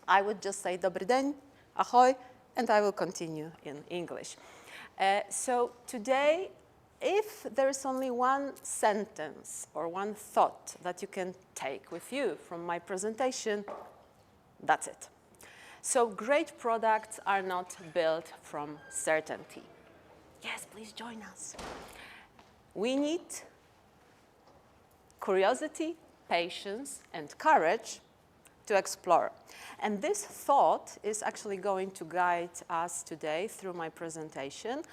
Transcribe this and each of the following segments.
I would just say dobry dzień, ahoy, and I will continue in English. So today, if there is only one sentence or one thought that you can take with you from my presentation, that's it. So great products are not built from certainty. Yes, please join us. We need curiosity, patience, and courage to explore. And this thought is actually going to guide us today through my presentation.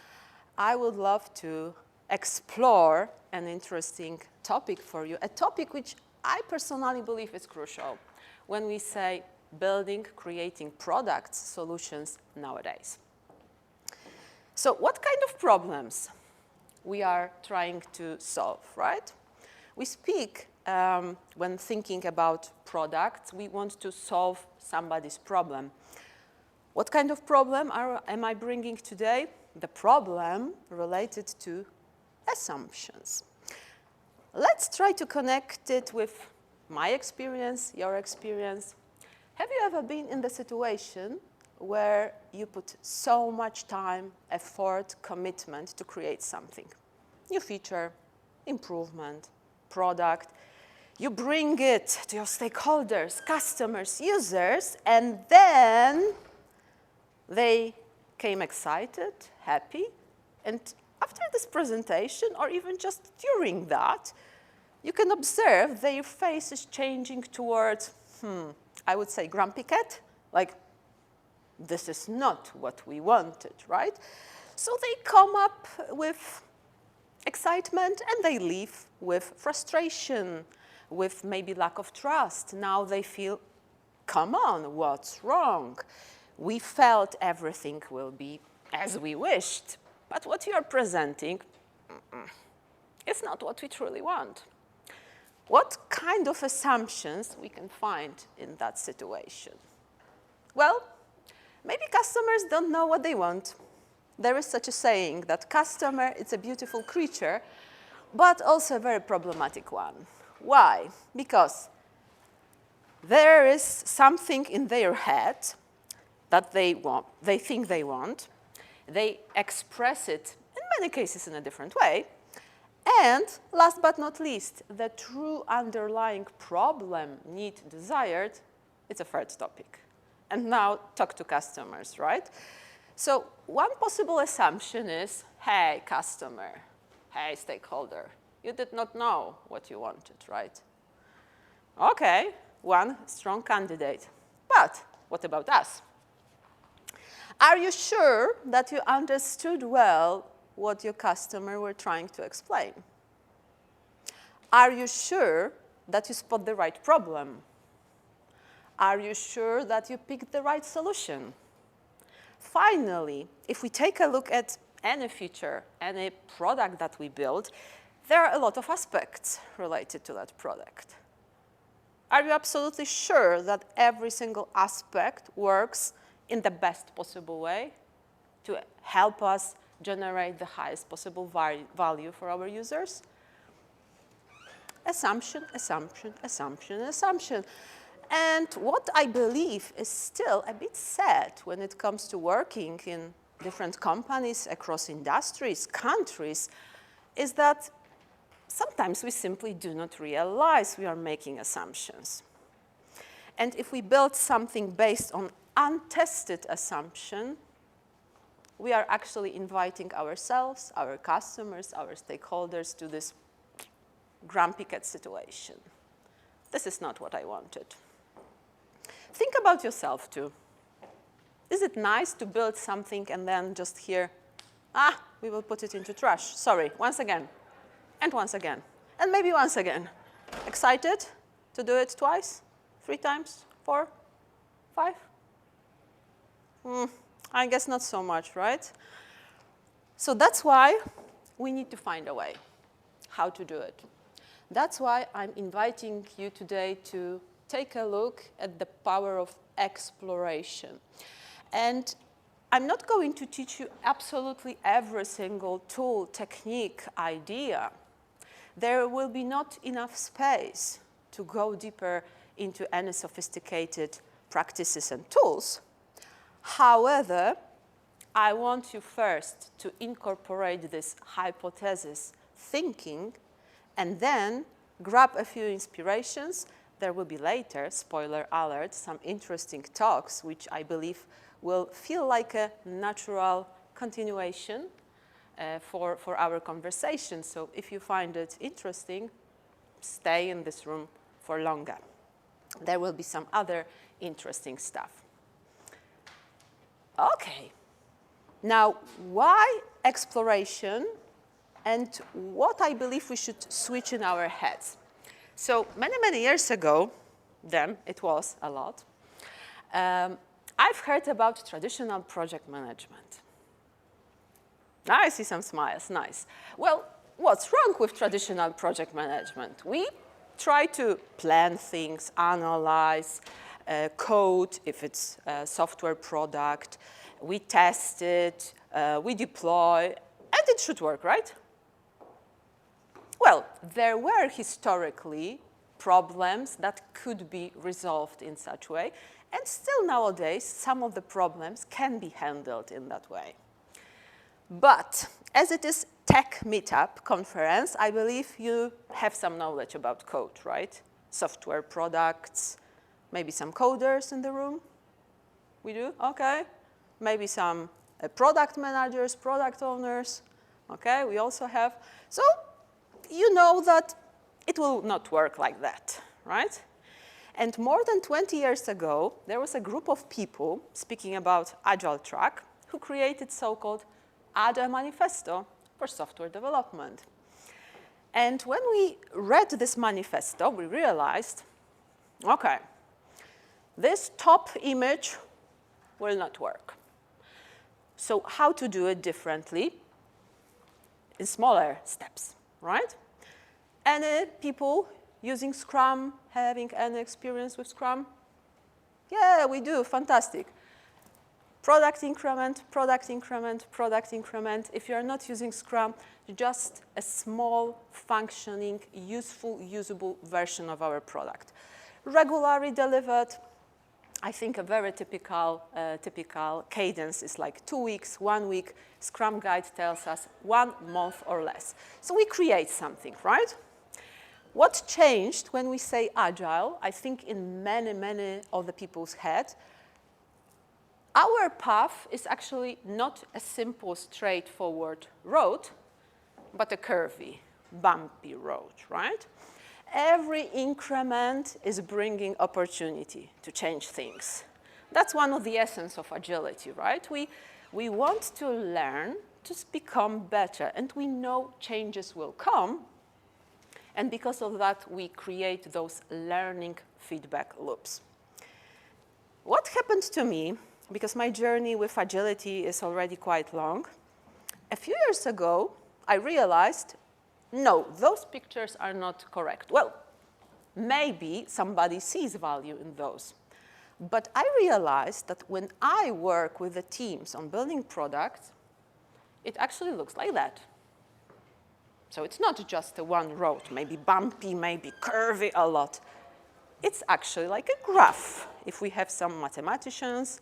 I would love to explore an interesting topic for you, a topic which I personally believe is crucial when we say building, creating products, solutions nowadays. So what kind of problems we are trying to solve, right? We speak, when thinking about products, we want to solve somebody's problem. What kind of problem am I bringing today? The problem related to assumptions. Let's try to connect it with my experience, your experience. Have you ever been in the situation where you put so much time, effort, commitment to create something? New feature, improvement, product. You bring it to your stakeholders, customers, users, and then they came excited, happy, and after this presentation, or even just during that, you can observe their face is changing towards, I would say grumpy cat, like, this is not what we wanted, right? So they come up with excitement and they leave with frustration, with maybe lack of trust. Now they feel, come on, what's wrong? We felt everything will be as we wished, but what you are presenting is not what we truly want. What kind of assumptions we can find in that situation? Well, maybe customers don't know what they want. There is such a saying that customer is a beautiful creature, but also a very problematic one. Why? Because there is something in their head that they think they want. They express it, in many cases, in a different way. And last but not least, the true underlying problem, need, desired, it's a third topic. And now talk to customers, right? So one possible assumption is, hey, customer, hey, stakeholder, you did not know what you wanted, right? Okay, one strong candidate. But what about us? Are you sure that you understood well what your customer were trying to explain? Are you sure that you spot the right problem? Are you sure that you picked the right solution? Finally, if we take a look at any feature, any product that we build, there are a lot of aspects related to that product. Are you absolutely sure that every single aspect works in the best possible way to help us generate the highest possible value for our users? Assumption, assumption, assumption, assumption. And what I believe is still a bit sad when it comes to working in different companies across industries, countries, is that sometimes we simply do not realize we are making assumptions. And if we build something based on untested assumption, we are actually inviting ourselves, our customers, our stakeholders to this grumpy cat situation. This is not what I wanted. Think about yourself too. Is it nice to build something and then just hear, we will put it into trash. Sorry, once again, and once again, and maybe once again. Excited to do it twice, 3 times, 4, 5? I guess not so much, right? So that's why we need to find a way how to do it. That's why I'm inviting you today to take a look at the power of exploration. And I'm not going to teach you absolutely every single tool, technique, idea. There will be not enough space to go deeper into any sophisticated practices and tools. However, I want you first to incorporate this hypothesis thinking and then grab a few inspirations. There will be later, spoiler alert, some interesting talks which I believe will feel like a natural continuation for our conversation. So if you find it interesting, stay in this room for longer. There will be some other interesting stuff. Okay. Now, why exploration and what I believe we should switch in our heads? So many years ago, it was a lot, I've heard about traditional project management. I see some smiles, nice. Well, what's wrong with traditional project management? We try to plan things, analyze, code if it's a software product, we test it, we deploy, and it should work, right? Well, there were historically problems that could be resolved in such a way, and still nowadays some of the problems can be handled in that way. But as it is TechMeetup conference, I believe you have some knowledge about code, right? Software products, maybe some coders in the room? We do? Okay. Maybe some product managers, product owners. Okay, we also have. So you know that it will not work like that, right? And more than 20 years ago, there was a group of people speaking about Agile track who created so-called Agile manifesto for software development. And when we read this manifesto, we realized, okay, this top image will not work. So how to do it differently in smaller steps, right? Any people using Scrum, having any experience with Scrum? Yeah, we do, fantastic. Product increment, product increment, product increment. If you're not using Scrum, just a small, functioning, useful, usable version of our product. Regularly delivered. I think a very typical cadence is like 2 weeks, 1 week. Scrum Guide tells us 1 month or less. So we create something, right? What changed when we say Agile, I think in many of the people's head, our path is actually not a simple, straightforward road, but a curvy, bumpy road, right? Every increment is bringing opportunity to change things. That's one of the essence of agility, right? We want to learn to become better, and we know changes will come, and because of that, we create those learning feedback loops. What happened to me, because my journey with agility is already quite long, a few years ago, I realized, no, those pictures are not correct. Well, maybe somebody sees value in those. But I realized that when I work with the teams on building products, it actually looks like that. So it's not just a one road, maybe bumpy, maybe curvy a lot. It's actually like a graph, if we have some mathematicians.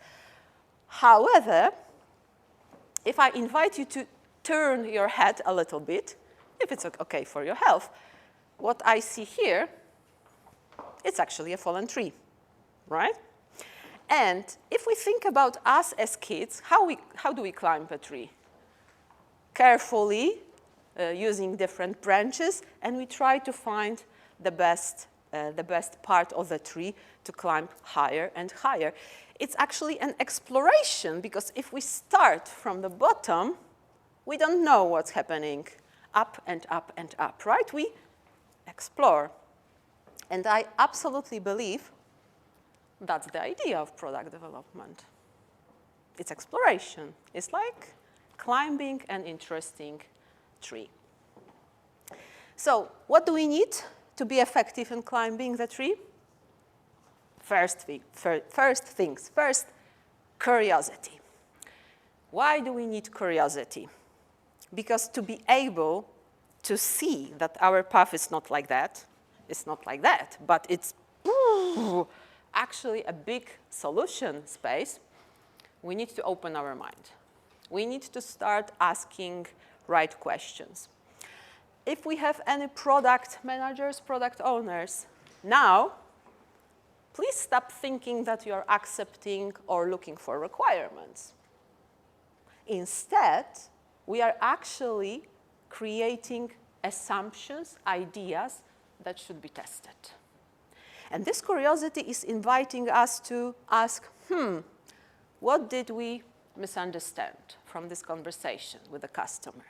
However, if I invite you to turn your head a little bit, if it's okay for your health, what I see here, it's actually a fallen tree, right? And if we think about us as kids, how do we climb a tree? Carefully, using different branches, and we try to find the best part of the tree to climb higher and higher. It's actually an exploration, because if we start from the bottom, we don't know what's happening up and up and up, right? We explore. And I absolutely believe that's the idea of product development. It's exploration. It's like climbing an interesting tree. So what do we need to be effective in climbing the tree? First, curiosity. Why do we need curiosity? Because to be able to see that our path is not like that, but it's actually a big solution space, we need to open our mind. We need to start asking right questions. If we have any product managers, product owners, now, please stop thinking that you're accepting or looking for requirements. Instead, we are actually creating assumptions, ideas that should be tested. And this curiosity is inviting us to ask, what did we misunderstand from this conversation with the customer?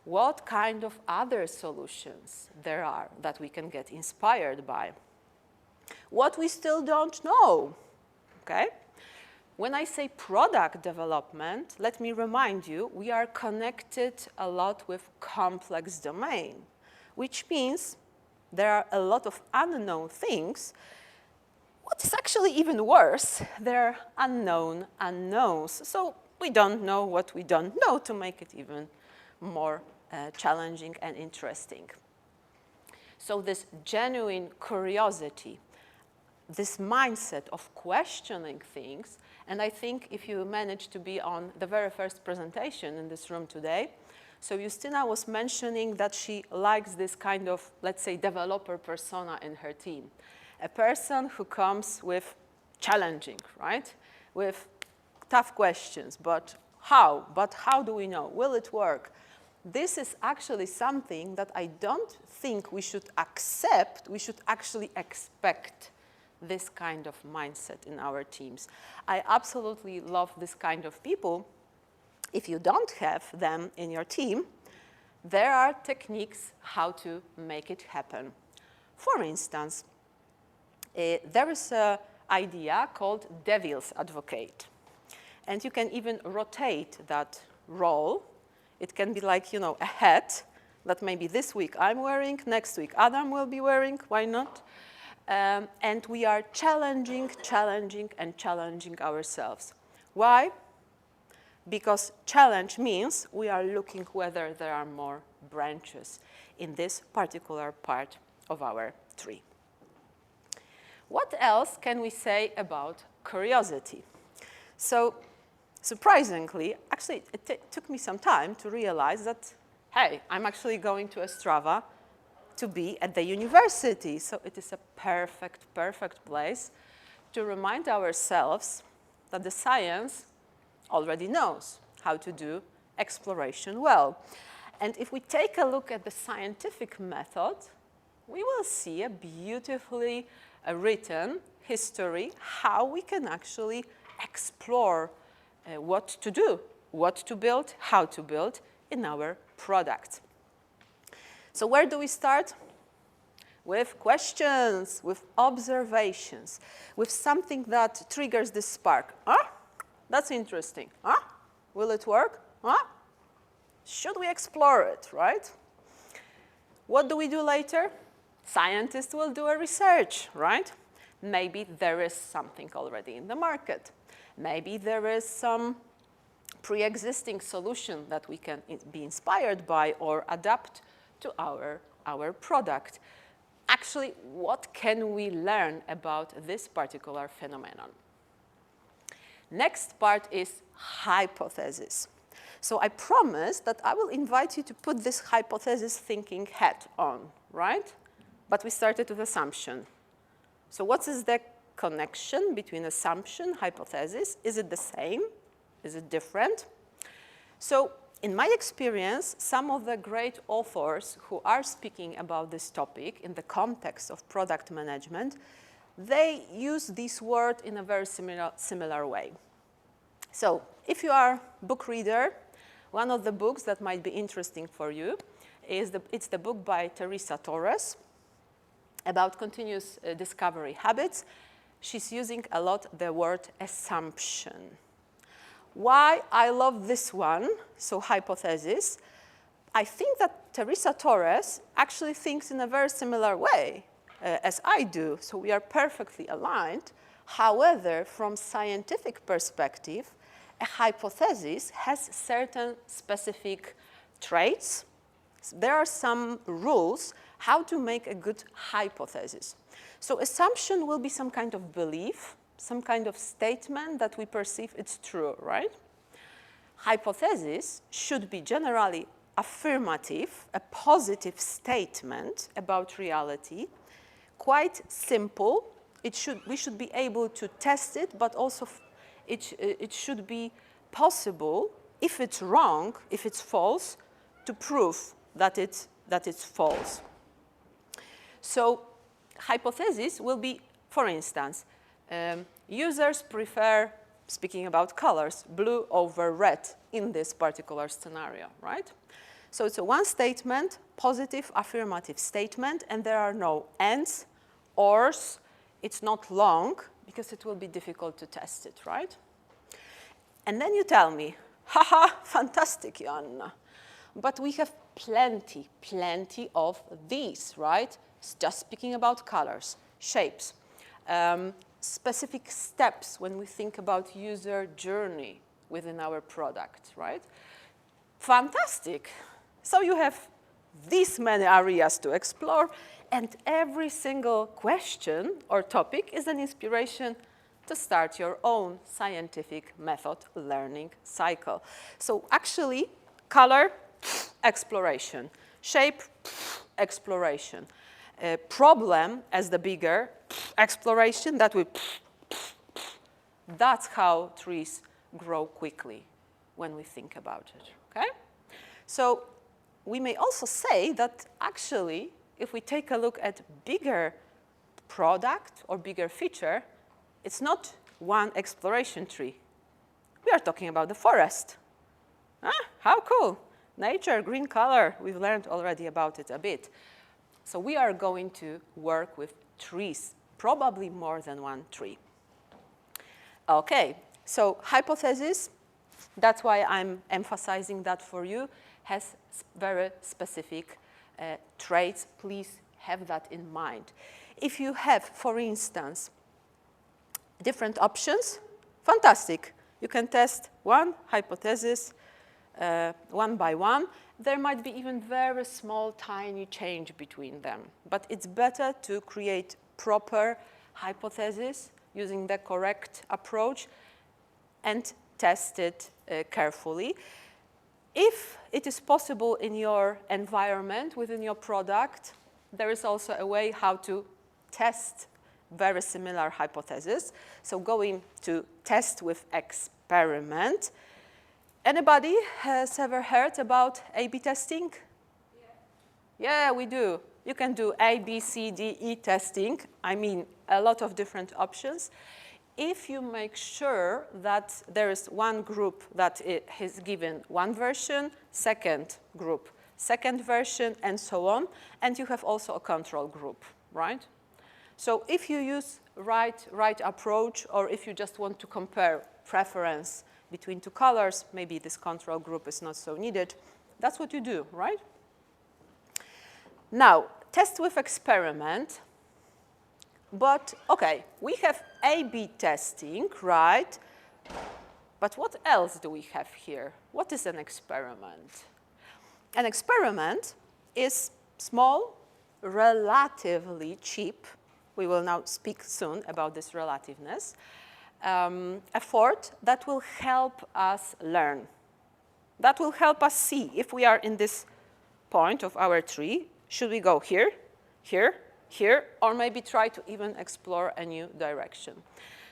What kind of other solutions there are that we can get inspired by? What we still don't know, okay? When I say product development, let me remind you, we are connected a lot with complex domain, which means there are a lot of unknown things. What is actually even worse, there are unknown unknowns. So we don't know what we don't know to make it even more challenging and interesting. So this genuine curiosity, this mindset of questioning things, and I think if you managed to be on the very first presentation in this room today, so Justina was mentioning that she likes this kind of, let's say, developer persona in her team. A person who comes with challenging, right? With tough questions, but how? But how do we know? Will it work? This is actually something that I don't think we should accept, we should actually expect this kind of mindset in our teams. I absolutely love this kind of people. If you don't have them in your team, there are techniques how to make it happen. For instance, there is an idea called devil's advocate. And you can even rotate that role. It can be like, you know, a hat that maybe this week I'm wearing, next week Adam will be wearing, why not? And we are challenging ourselves. Why? Because challenge means we are looking whether there are more branches in this particular part of our tree. What else can we say about curiosity? So, surprisingly, actually it took me some time to realize that, hey, I'm actually going to Ostrava to be at the university. So it is a perfect place to remind ourselves that the science already knows how to do exploration well. And if we take a look at the scientific method, we will see a beautifully written history how we can actually explore what to do, what to build, how to build in our product. So where do we start? With questions, with observations, with something that triggers this spark. That's interesting. Will it work? Should we explore it, right? What do we do later? Scientists will do a research, right? Maybe there is something already in the market. Maybe there is some pre-existing solution that we can be inspired by or adapt to our product. Actually, what can we learn about this particular phenomenon? Next part is hypothesis. So I promised that I will invite you to put this hypothesis thinking hat on, right? But we started with assumption. So what is the connection between assumption, hypothesis? Is it the same? Is it different? So in my experience, some of the great authors who are speaking about this topic in the context of product management, they use this word in a very similar way. So if you are a book reader, one of the books that might be interesting for you is it's the book by Teresa Torres about continuous discovery habits. She's using a lot the word assumption. Why I love this one, so hypothesis, I think that Teresa Torres actually thinks in a very similar way as I do, so we are perfectly aligned. However, from scientific perspective, a hypothesis has certain specific traits. There are some rules how to make a good hypothesis. So assumption will be some kind of belief, some kind of statement that we perceive it's true, right? Hypothesis should be generally affirmative, a positive statement about reality, quite simple. We should be able to test it, but also it should be possible, if it's wrong, if it's false, to prove that it's false. So hypothesis will be, for instance, users prefer, speaking about colors, blue over red in this particular scenario, right? So it's a one statement, positive affirmative statement, and there are no ands, ors. It's not long, because it will be difficult to test it, right? And then you tell me, haha, fantastic, Joanna. But we have plenty of these, right? It's just speaking about colors, shapes, specific steps when we think about user journey within our product, right? Fantastic. So you have these many areas to explore, and every single question or topic is an inspiration to start your own scientific method learning cycle. So actually, color, exploration. Shape, exploration. Problem as the bigger, exploration, that's how trees grow quickly when we think about it, okay? So we may also say that actually, if we take a look at bigger product or bigger feature, it's not one exploration tree. We are talking about the forest. How cool. Nature, green color, we've learned already about it a bit. So we are going to work with trees, probably more than one tree. Okay, so hypothesis, that's why I'm emphasizing that for you, has very specific traits. Please have that in mind. If you have, for instance, different options, fantastic. You can test one hypothesis one by one. There might be even very small, tiny change between them. But it's better to create proper hypothesis using the correct approach and test it carefully. If it is possible in your environment, within your product, there is also a way how to test very similar hypotheses. So going to test with experiment. Anybody has ever heard about A/B testing? Yeah, we do. You can do A, B, C, D, E testing. I mean, a lot of different options. If you make sure that there is one group that is given one version, second group, second version, and so on, and you have also a control group, right? So if you use right approach, or if you just want to compare preference between two colors, maybe this control group is not so needed, that's what you do, right? Now, test with experiment. But, okay, we have A/B testing, right? But what else do we have here? What is an experiment? An experiment is small, relatively cheap. We will now speak soon about this relativeness. Effort that will help us learn. That will help us see if we are in this point of our tree. Should we go here, here, here, or maybe try to even explore a new direction?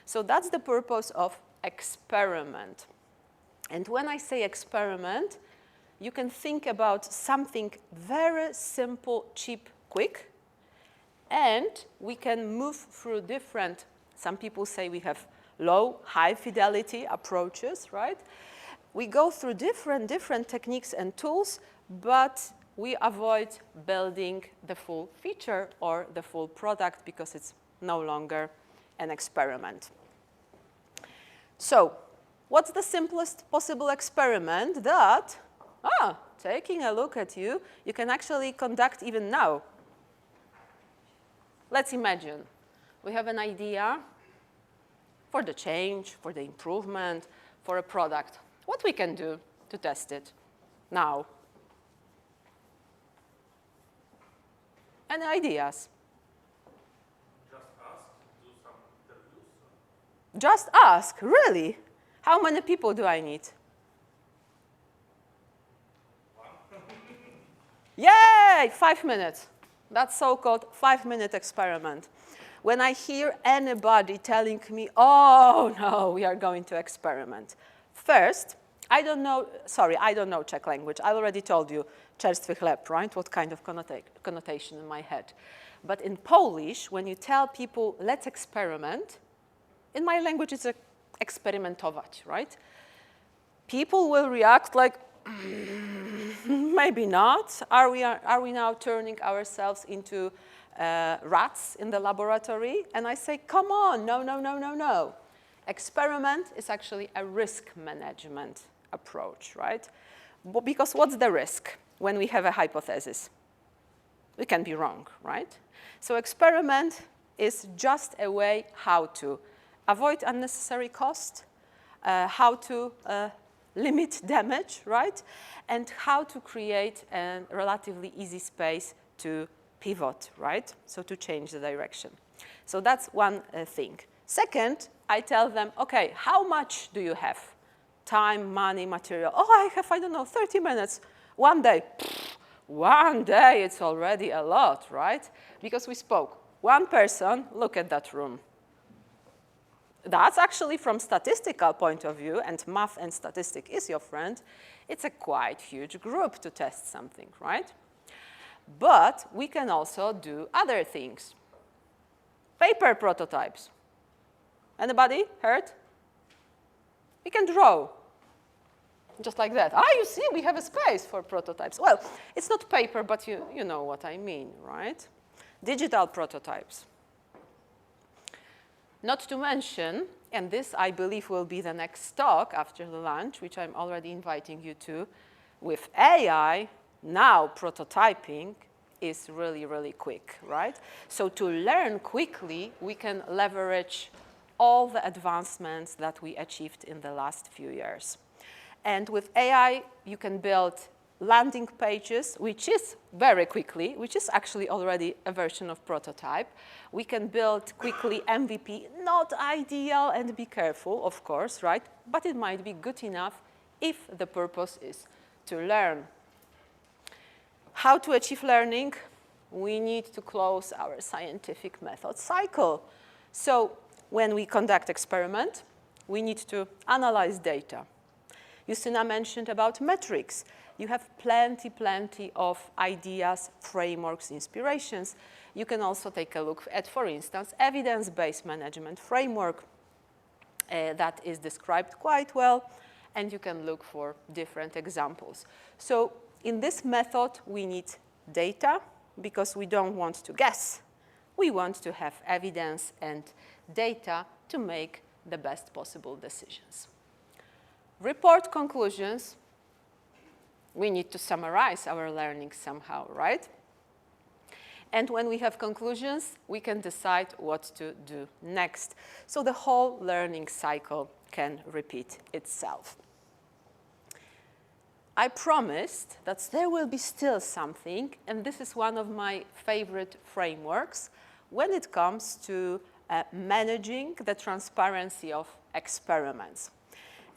So that's the purpose of experiment. And when I say experiment, you can think about something very simple, cheap, quick, and we can move through different, some people say we have low, high fidelity approaches, right? We go through different techniques and tools, but we avoid building the full feature or the full product because it's no longer an experiment. So, what's the simplest possible experiment that, taking a look at you, you can actually conduct even now? Let's imagine we have an idea for the change, for the improvement, for a product. What we can do to test it now? Any ideas? Just ask, really? How many people do I need? Yay, 5 minutes. That's so-called 5-minute experiment. When I hear anybody telling me, oh, no, we are going to experiment. First, I don't know Czech language. I already told you, czerstwy chleb, right? What kind of connotation in my head. But in Polish, when you tell people, let's experiment, in my language, it's eksperymentować, right? People will react like, maybe not. Are we now turning ourselves into rats in the laboratory? And I say, come on, no, no, no, no, no. Experiment is actually a risk management approach, right? Because what's the risk when we have a hypothesis? We can be wrong, right? So experiment is just a way how to avoid unnecessary cost, how to limit damage, right? And how to create a relatively easy space to pivot, right? So to change the direction. So that's one thing. Second, I tell them, okay, how much do you have? Time, money, material. Oh, I have, I don't know, 30 minutes. One day. Pfft, one day, it's already a lot, right? Because we spoke. One person, look at that room. That's actually from statistical point of view, and math and statistic is your friend, it's a quite huge group to test something, right? But we can also do other things. Paper prototypes. Anybody heard? We can draw. Just like that. Ah, you see, we have a space for prototypes. Well, it's not paper, but you know what I mean, right? Digital prototypes. Not to mention, and this I believe will be the next talk after the lunch, which I'm already inviting you to, with AI, now prototyping is really, really quick, right? So to learn quickly, we can leverage all the advancements that we achieved in the last few years. And with AI, you can build landing pages, which is very quickly, which is actually already a version of prototype. We can build quickly MVP, not ideal, and be careful, of course, right? But it might be good enough if the purpose is to learn. How to achieve learning? We need to close our scientific method cycle. So when we conduct experiment, we need to analyze data. Justina mentioned about metrics. You have plenty of ideas, frameworks, inspirations. You can also take a look at, for instance, evidence-based management framework that is described quite well, and you can look for different examples. So in this method, we need data because we don't want to guess. We want to have evidence and data to make the best possible decisions. Report conclusions. We need to summarize our learning somehow, right? And when we have conclusions, we can decide what to do next. So the whole learning cycle can repeat itself. I promised that there will be still something, and this is one of my favorite frameworks when it comes to managing the transparency of experiments.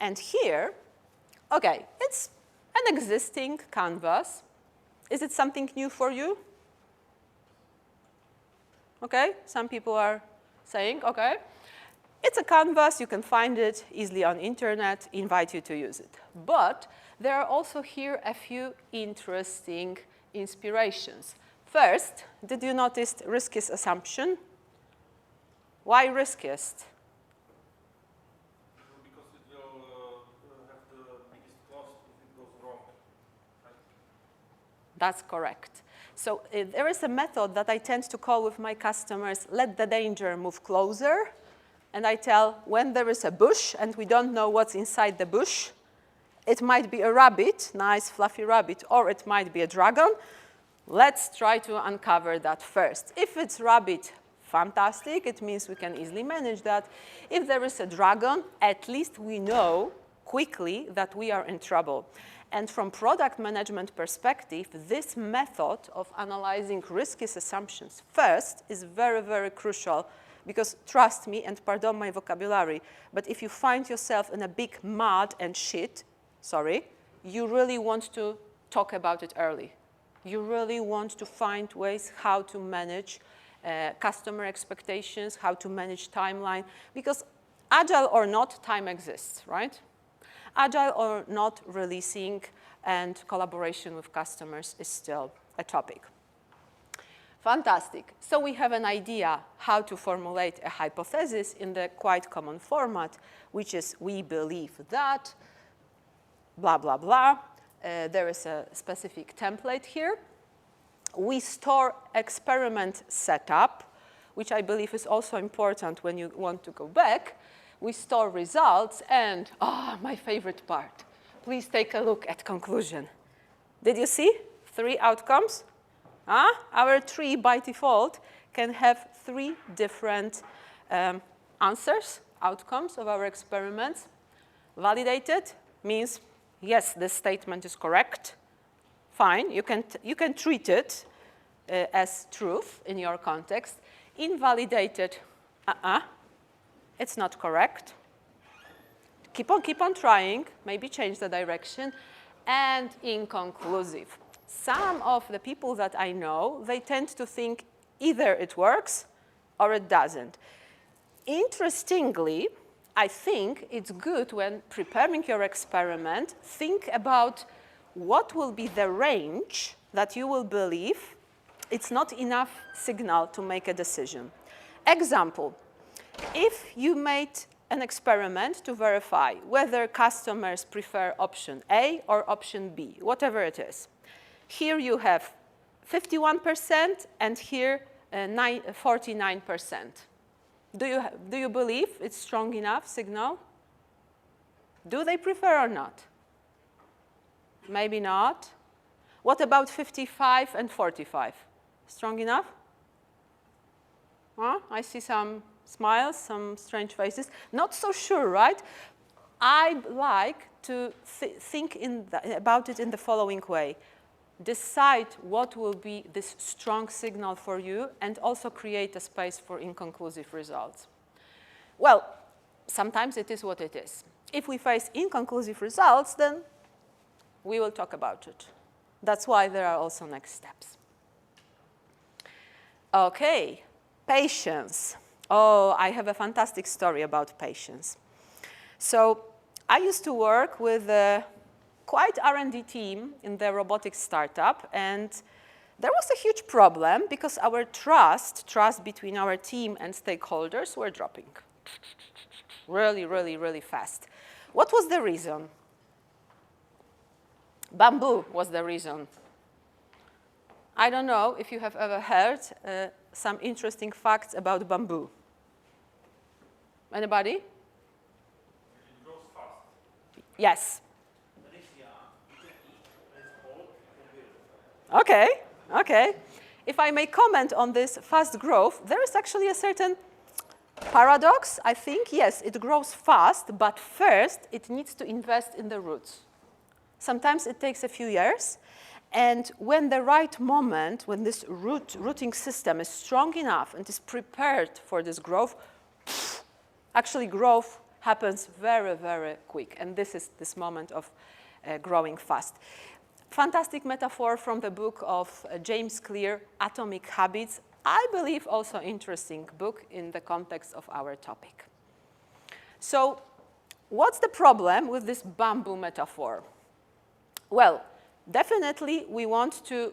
And here, okay, it's an existing canvas. Is it something new for you? Okay, some people are saying, okay. It's a canvas, you can find it easily on internet, invite you to use it. But there are also here a few interesting inspirations. First, did you notice riskiest assumption? Why riskiest? Because it will have the biggest cost if it goes wrong. Right? That's correct. So there is a method that I tend to call with my customers, let the danger move closer. And I tell, when there is a bush and we don't know what's inside the bush, it might be a rabbit, nice fluffy rabbit, or it might be a dragon. Let's try to uncover that first. If it's rabbit, fantastic. It means we can easily manage that. If there is a dragon, at least we know quickly that we are in trouble. And from product management perspective, this method of analyzing riskiest assumptions first is very, very crucial Because trust me, and pardon my vocabulary, but if you find yourself in a big mud and shit, sorry, you really want to talk about it early. You really want to find ways how to manage customer expectations, how to manage timeline, because agile or not, time exists, right? Agile or not, releasing and collaboration with customers is still a topic. Fantastic. So we have an idea how to formulate a hypothesis in the quite common format, which is we believe that, blah, blah, blah. There is a specific template here. We store experiment setup, which I believe is also important when you want to go back. We store results and, my favorite part. Please take a look at conclusion. Did you see 3 outcomes? Our tree by default can have 3 different answers, outcomes of our experiments. Validated means, yes, this statement is correct. Fine, you can treat it as truth in your context. Invalidated, it's not correct. Keep on trying, maybe change the direction. And inconclusive. Some of the people that I know, they tend to think either it works or it doesn't. Interestingly, I think it's good when preparing your experiment, think about what will be the range that you will believe it's not enough signal to make a decision. Example, if you made an experiment to verify whether customers prefer option A or option B, whatever it is. Here you have 51% and here 49%. Do you believe it's strong enough signal? Do they prefer or not? Maybe not. What about 55 and 45? Strong enough? I see some smiles, some strange faces. Not so sure, right? I like to think about it in the following way. Decide what will be this strong signal for you and also create a space for inconclusive results. Well, sometimes it is what it is. If we face inconclusive results, then we will talk about it. That's why there are also next steps. Okay, patience. Oh, I have a fantastic story about patience. So I used to work with a quite R&D team in the robotics startup, and there was a huge problem because our trust between our team and stakeholders were dropping really, really, really fast. What was the reason? Bamboo was the reason. I don't know if you have ever heard some interesting facts about bamboo. Anybody? It grows fast. Yes. Okay. If I may comment on this fast growth, there is actually a certain paradox. I think, yes, it grows fast, but first it needs to invest in the roots. Sometimes it takes a few years, and when the right moment, when this rooting system is strong enough and is prepared for this growth, actually growth happens very, very quick, and this is this moment of growing fast. Fantastic metaphor from the book of James Clear, Atomic Habits. I believe also interesting book in the context of our topic. So what's the problem with this bamboo metaphor? Well, definitely we want to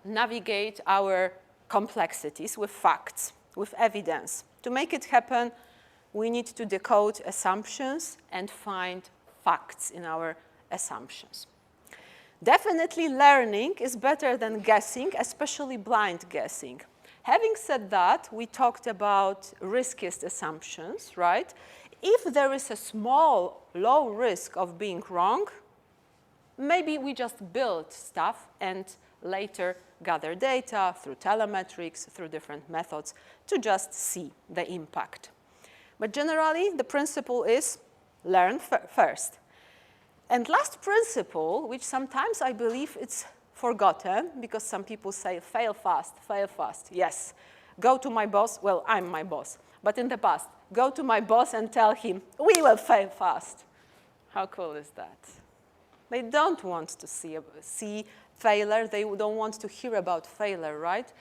navigate our complexities with facts, with evidence. To make it happen, we need to decode assumptions and find facts in our assumptions. Definitely learning is better than guessing, especially blind guessing. Having said that, we talked about riskiest assumptions, right? If there is a small, low risk of being wrong, maybe we just build stuff and later gather data through telemetrics, through different methods to just see the impact. But generally, the principle is learn first. And last principle, which sometimes I believe it's forgotten because some people say fail fast, fail fast. Yes, go to my boss. Well, I'm my boss. But in the past, go to my boss and tell him, we will fail fast. How cool is that? They don't want to see failure. They don't want to hear about failure, right?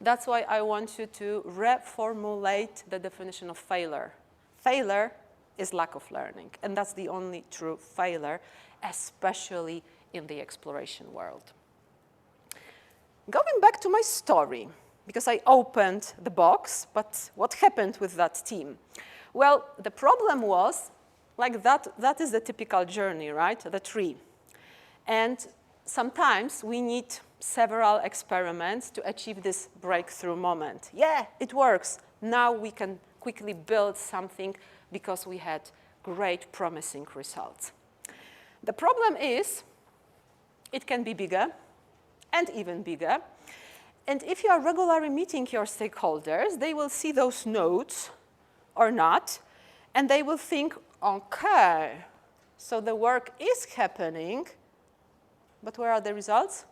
That's why I want you to reformulate the definition of failure. Failure is lack of learning, and that's the only true failure, especially in the exploration world. Going back to my story, because I opened the box, but what happened with that team? Well, the problem was, like that is the typical journey, right? The tree. And sometimes we need several experiments to achieve this breakthrough moment. Yeah, it works. Now we can quickly build something because we had great promising results. The problem is it can be bigger and even bigger. And if you are regularly meeting your stakeholders, they will see those notes or not, and they will think, okay, so the work is happening, but where are the results?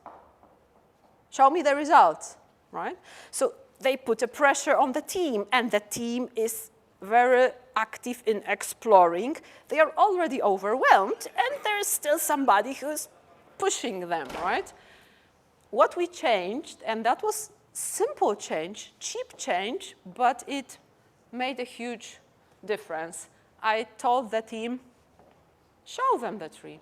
Show me the results, right? So they put a pressure on the team, and the team is very active in exploring. They are already overwhelmed, and there's still somebody who's pushing them, right? What we changed, and that was simple change, cheap change, but it made a huge difference. I told the team, show them the tree.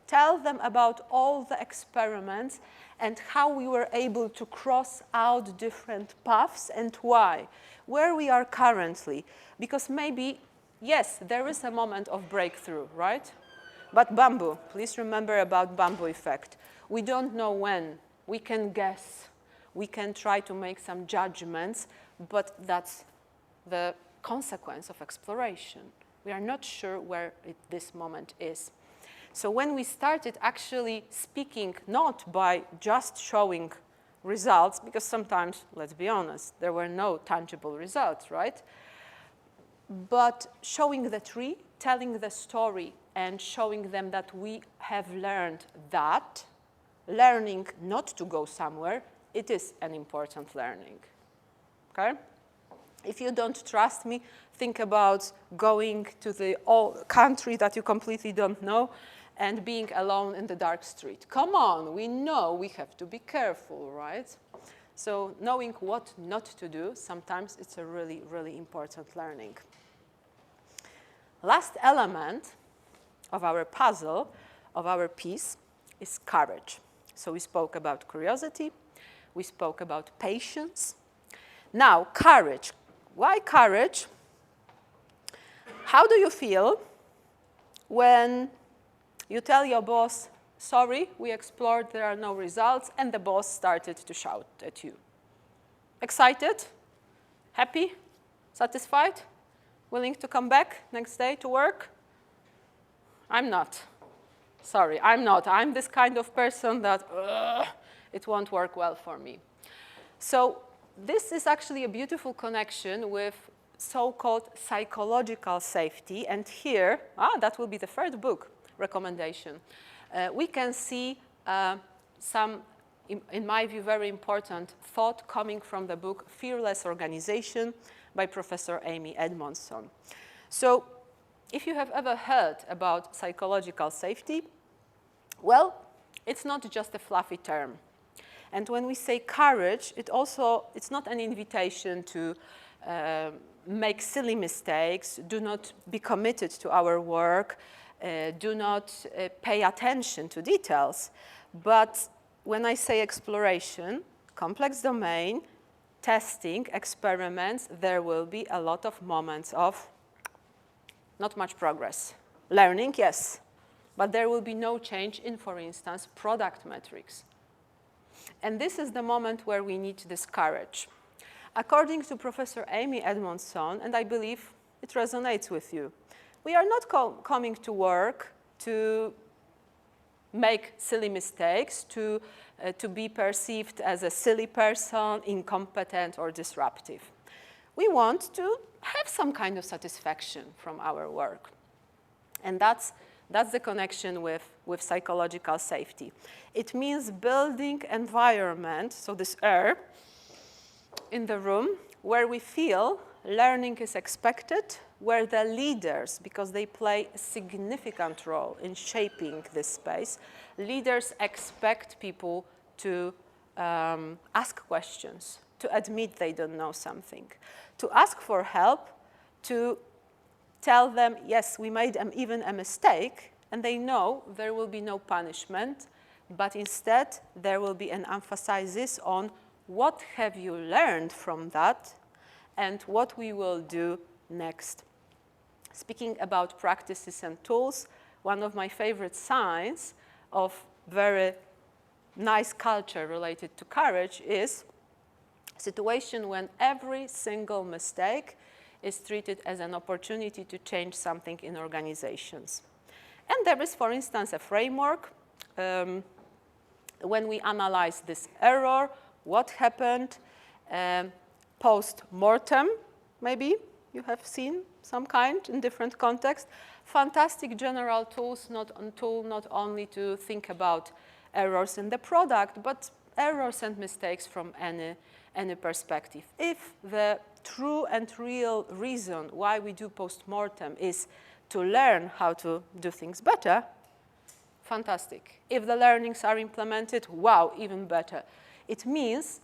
Tell them about all the experiments and how we were able to cross out different paths and why, where we are currently. Because maybe, yes, there is a moment of breakthrough, right? But bamboo, please remember about bamboo effect. We don't know when. We can guess. We can try to make some judgments, but that's the consequence of exploration. We are not sure where this moment is. So when we started actually speaking, not by just showing results, because sometimes, let's be honest, there were no tangible results, right? But showing the tree, telling the story, and showing them that we have learned that, learning not to go somewhere, it is an important learning, okay? If you don't trust me, think about going to the country that you completely don't know and being alone in the dark street. Come on, we know we have to be careful, right? So knowing what not to do, sometimes it's a really, really important learning. Last element of our puzzle, of our piece, is courage. So we spoke about curiosity, we spoke about patience. Now, courage. Why courage? How do you feel when you tell your boss, sorry, we explored, there are no results, and the boss started to shout at you? Excited? Happy? Satisfied? Willing to come back next day to work? I'm not. Sorry, I'm not. I'm this kind of person that it won't work well for me. So this is actually a beautiful connection with so-called psychological safety. And here, that will be the third book recommendation. We can see some, in my view, very important thought coming from the book Fearless Organization by Professor Amy Edmondson. So if you have ever heard about psychological safety, well, it's not just a fluffy term. And when we say courage, it's not an invitation to make silly mistakes, do not be committed to our work, do not pay attention to details. But when I say exploration, complex domain, testing, experiments, there will be a lot of moments of not much progress. Learning, yes, but there will be no change in, for instance, product metrics. And this is the moment where we need this courage. According to Professor Amy Edmondson, and I believe it resonates with you, we are not coming to work to make silly mistakes, to be perceived as a silly person, incompetent, or disruptive. We want to have some kind of satisfaction from our work. And that's the connection with psychological safety. It means building environment, so this air in the room, where we feel learning is expected, where the leaders, because they play a significant role in shaping this space, leaders expect people to ask questions, to admit they don't know something, to ask for help, to tell them, yes, we made even a mistake, and they know there will be no punishment, but instead there will be an emphasis on what have you learned from that and what we will do next. Speaking about practices and tools, one of my favorite signs of very nice culture related to courage is a situation when every single mistake is treated as an opportunity to change something in organizations. And there is, for instance, a framework when we analyze this error, what happened, post-mortem, maybe you have seen some kind in different contexts. Fantastic general tools, not only to think about errors in the product, but errors and mistakes from any perspective. If the true and real reason why we do post-mortem is to learn how to do things better, fantastic. If the learnings are implemented, wow, even better. It means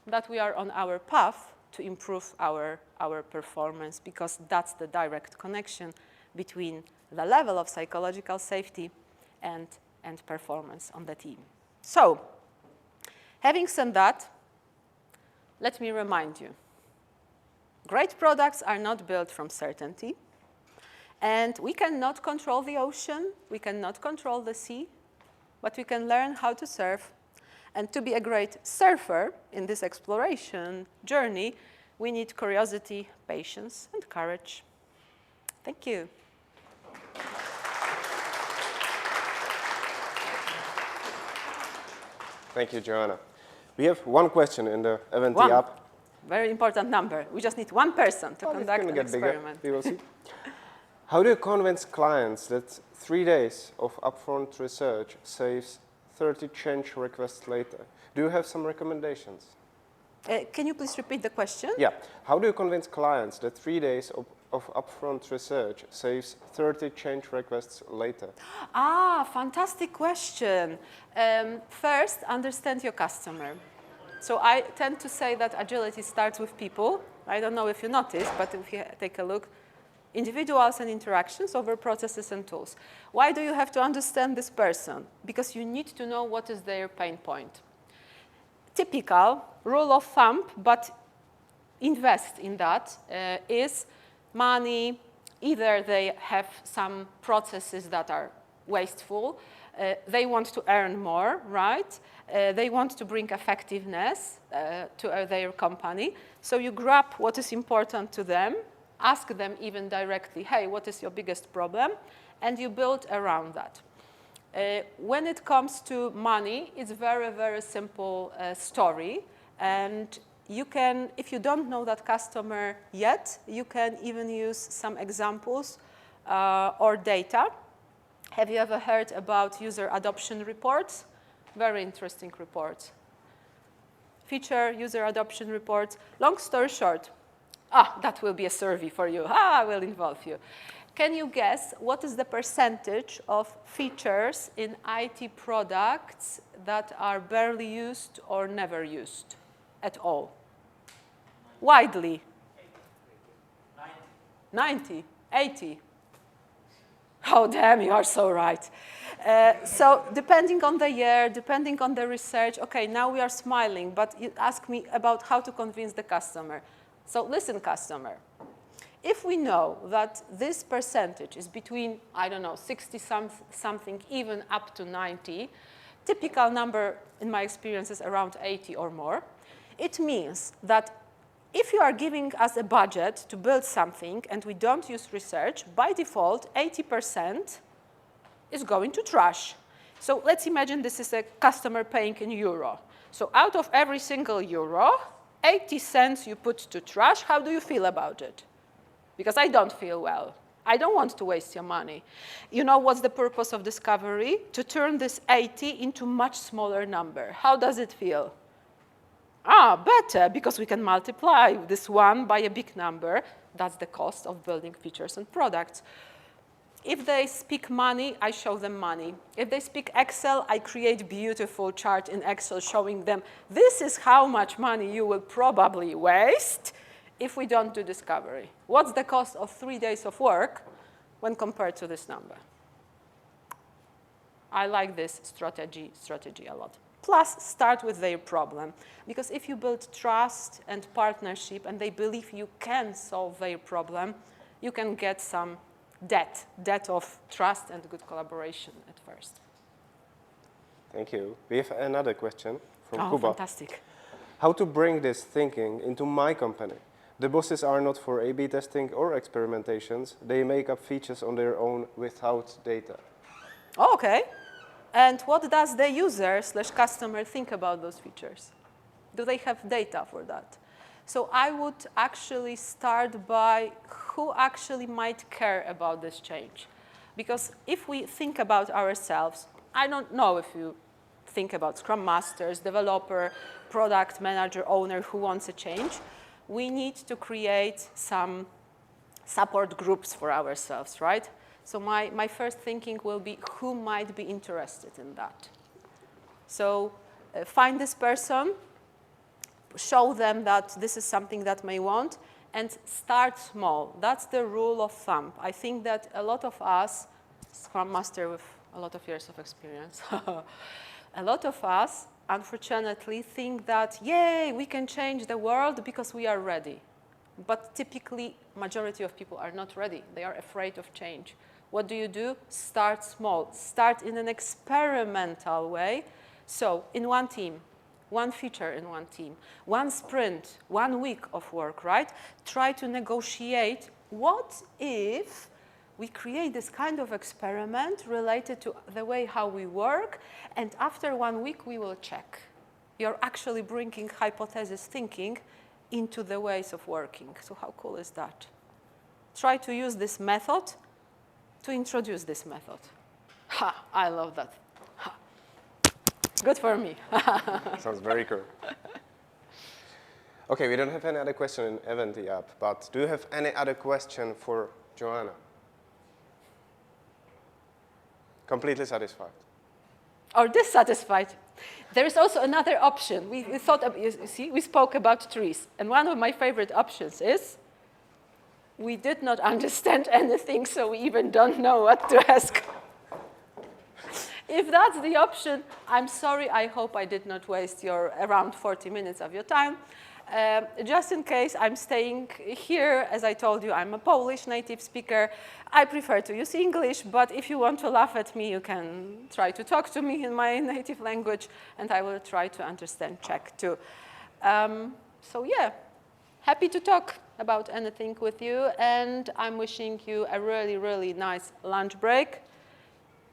that we are on our path to improve our performance, because that's the direct connection between the level of psychological safety and performance on the team. So, having said that, let me remind you, great products are not built from certainty, and we cannot control the ocean, we cannot control the sea, but we can learn how to surf. And to be a great surfer in this exploration journey, we need curiosity, patience, and courage. Thank you. Thank you, Joanna. We have one question in the Eventi app. Very important number. We just need one person to conduct an experiment. Bigger. We will see. How do you convince clients that 3 days of upfront research saves 30 change requests later? Do you have some recommendations? Can you please repeat the question? Yeah. How do you convince clients that 3 days of upfront research saves 30 change requests later? Ah, fantastic question. First, understand your customer. So I tend to say that agility starts with people. I don't know if you noticed, but if you take a look, individuals and interactions over processes and tools. Why do you have to understand this person? Because you need to know what is their pain point. Typical rule of thumb, but invest in that, is money. Either they have some processes that are wasteful, they want to earn more, right? They want to bring effectiveness to their company. So you grab what is important to them, ask them even directly, hey, what is your biggest problem? And you build around that. When it comes to money, it's a very, very simple story. And you can, if you don't know that customer yet, you can even use some examples or data. Have you ever heard about user adoption reports? Very interesting reports. Feature user adoption reports. Long story short, that will be a survey for you. I will involve you. Can you guess what is the percentage of features in IT products that are barely used or never used at all? Widely. 90, 80. Oh, damn, you are so right. So depending on the year, depending on the research, okay, now we are smiling, but you ask me about how to convince the customer. So listen, customer, if we know that this percentage is between, I don't know, 60-something, even up to 90, typical number in my experience is around 80 or more, it means that if you are giving us a budget to build something and we don't use research, by default, 80% is going to trash. So let's imagine this is a customer paying in euro. So out of every single euro, 80 cents you put to trash. How do you feel about it? Because I don't feel well. I don't want to waste your money. You know what's the purpose of discovery? To turn this 80 into much smaller number. How does it feel? Better, because we can multiply this one by a big number. That's the cost of building features and products. If they speak money, I show them money. If they speak Excel, I create beautiful chart in Excel showing them this is how much money you will probably waste if we don't do discovery. What's the cost of 3 days of work when compared to this number? I like this strategy a lot. Plus, start with their problem. Because if you build trust and partnership and they believe you can solve their problem, you can get some debt of trust and good collaboration at first. Thank you. We have another question from Kuba. Fantastic. How to bring this thinking into my company? The bosses are not for A/B testing or experimentations. They make up features on their own without data. Okay. And what does the user/customer think about those features? Do they have data for that? So I would actually start by who actually might care about this change. Because if we think about ourselves, I don't know if you think about Scrum Masters, developer, product manager, owner who wants a change. We need to create some support groups for ourselves, right? So my first thinking will be who might be interested in that. So find this person, show them that this is something that they want, and start small. That's the rule of thumb. I think that a lot of us, Scrum Master with a lot of years of experience, a lot of us, unfortunately, think that, yay, we can change the world because we are ready. But typically, majority of people are not ready. They are afraid of change. What do? Start small. Start in an experimental way. So in one team, one feature in one team, one sprint, 1 week of work, right? Try to negotiate what if we create this kind of experiment related to the way how we work, and after 1 week we will check. You're actually bringing hypothesis thinking into the ways of working. So how cool is that? Try to use this method to introduce this method. Ha, I love that. Ha. Good for me. Sounds very cool. Okay, we don't have any other question in Event app, but do you have any other question for Joanna? Completely satisfied. Or dissatisfied. There is also another option. We thought, you see, we spoke about trees. And one of my favorite options is we did not understand anything, so we even don't know what to ask. If that's the option, I'm sorry. I hope I did not waste your around 40 minutes of your time. Just in case, I'm staying here. As I told you, I'm a Polish native speaker. I prefer to use English, but if you want to laugh at me, you can try to talk to me in my native language, and I will try to understand Czech too. So yeah, happy to talk about anything with you, and I'm wishing you a really, really nice lunch break.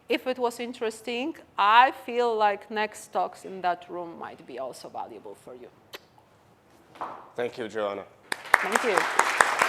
If it was interesting, I feel like next talks in that room might be also valuable for you. Thank you, Joanna. Thank you.